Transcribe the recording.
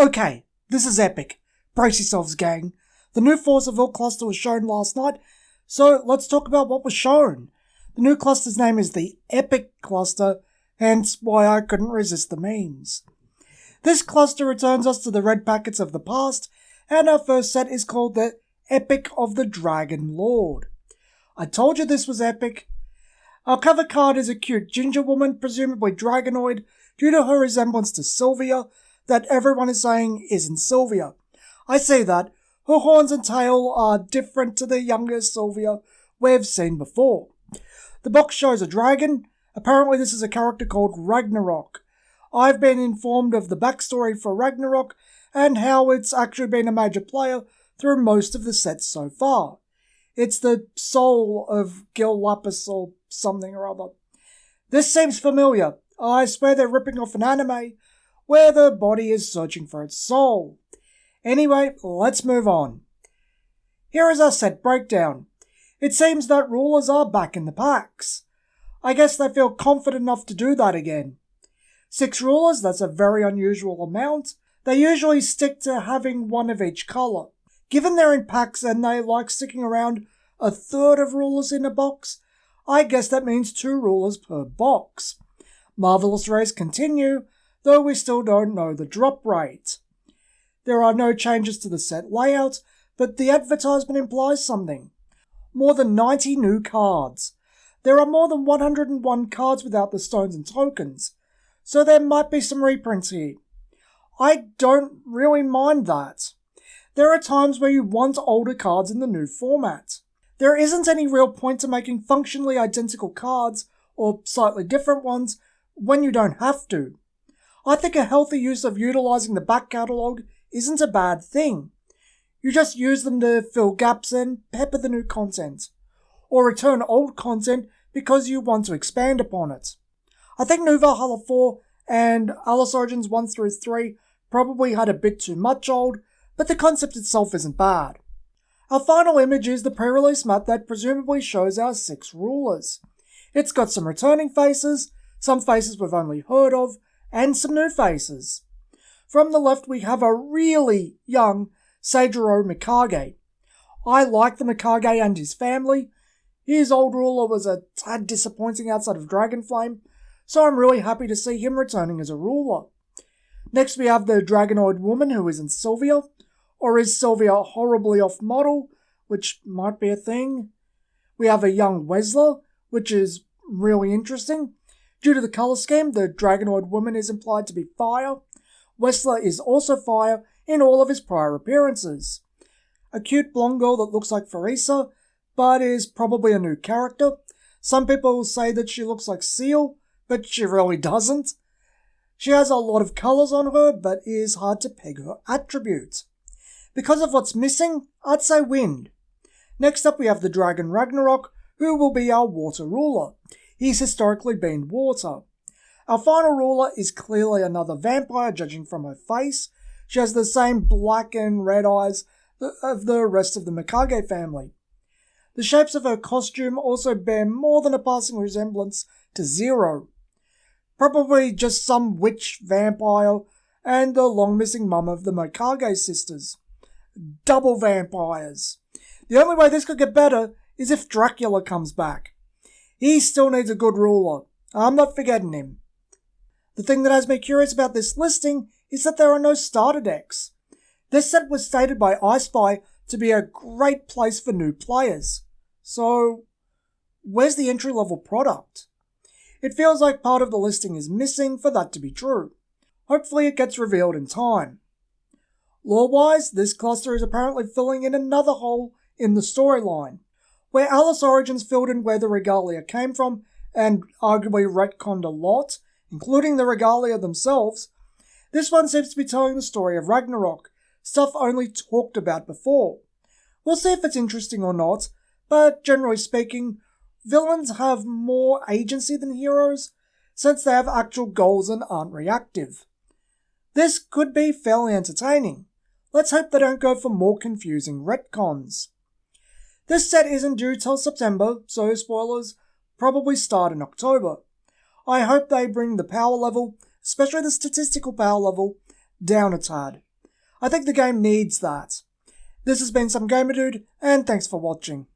Okay, this is epic. Brace yourselves, gang. The new Force of Will cluster was shown last night, so let's talk about what was shown. The new cluster's name is the Epic Cluster, hence why I couldn't resist the memes. This cluster returns us to the red packets of the past, and our first set is called the Epic of the Dragon Lord. I told you this was epic. Our cover card is a cute ginger woman, presumably dragonoid, due to her resemblance to Sylvia, that everyone is saying isn't Sylvia. I say that. Her horns and tail are different to the younger Sylvia we've seen before. The box shows a dragon. Apparently this is a character called Ragnarok. I've been informed of the backstory for Ragnarok and how it's actually been a major player through most of the sets so far. It's the soul of Gil Lapis or something or other. This seems familiar. I swear they're ripping off an anime where the body is searching for its soul. Anyway, let's move on. Here is our set breakdown. It seems that rulers are back in the packs. I guess they feel confident enough to do that again. 6 rulers, that's a very unusual amount. They usually stick to having one of each colour. Given they're in packs and they like sticking around a third of rulers in a box, I guess that means 2 rulers per box. Marvelous rays continue, though we still don't know the drop rate. There are no changes to the set layout, but the advertisement implies something. More than 90 new cards. There are more than 101 cards without the stones and tokens, so there might be some reprints here. I don't really mind that. There are times where you want older cards in the new format. There isn't any real point to making functionally identical cards, or slightly different ones, when you don't have to. I think a healthy use of utilising the back catalogue isn't a bad thing. You just use them to fill gaps and pepper the new content. Or return old content because you want to expand upon it. I think New Valhalla 4 and Alice Origins 1 through 3 probably had a bit too much old, but the concept itself isn't bad. Our final image is the pre-release map that presumably shows our 6 rulers. It's got some returning faces, some faces we've only heard of, and some new faces. From the left we have a really young Seijiro Mikage. I like the Mikage and his family. His old ruler was a tad disappointing outside of Dragonflame, so I'm really happy to see him returning as a ruler. Next we have the Dragonoid woman who isn't Sylvia, or is Sylvia horribly off model, which might be a thing. We have a young Wesler, which is really interesting. Due to the colour scheme, the Dragonoid woman is implied to be fire. Wesler is also fire in all of his prior appearances. A cute blonde girl that looks like Farisa, but is probably a new character. Some people say that she looks like Seal, but she really doesn't. She has a lot of colours on her, but is hard to peg her attribute. Because of what's missing, I'd say wind. Next up we have the Dragon Ragnarok, who will be our water ruler. He's historically been water. Our final ruler is clearly another vampire, judging from her face. She has the same black and red eyes of the rest of the Mikage family. The shapes of her costume also bear more than a passing resemblance to Zero. Probably just some witch vampire and the long-missing mum of the Mikage sisters. Double vampires. The only way this could get better is if Dracula comes back. He still needs a good ruler. I'm not forgetting him. The thing that has me curious about this listing is that there are no starter decks. This set was stated by iSpy to be a great place for new players. So, where's the entry-level product? It feels like part of the listing is missing for that to be true. Hopefully it gets revealed in time. Lore-wise, this cluster is apparently filling in another hole in the storyline. Where Alice Origins filled in where the regalia came from, and arguably retconned a lot, including the regalia themselves, this one seems to be telling the story of Ragnarok, stuff only talked about before. We'll see if it's interesting or not, but generally speaking, villains have more agency than heroes, since they have actual goals and aren't reactive. This could be fairly entertaining. Let's hope they don't go for more confusing retcons. This set isn't due till September, so spoilers probably start in October. I hope they bring the power level, especially the statistical power level, down a tad. I think the game needs that. This has been Some Gamer Dude, and thanks for watching.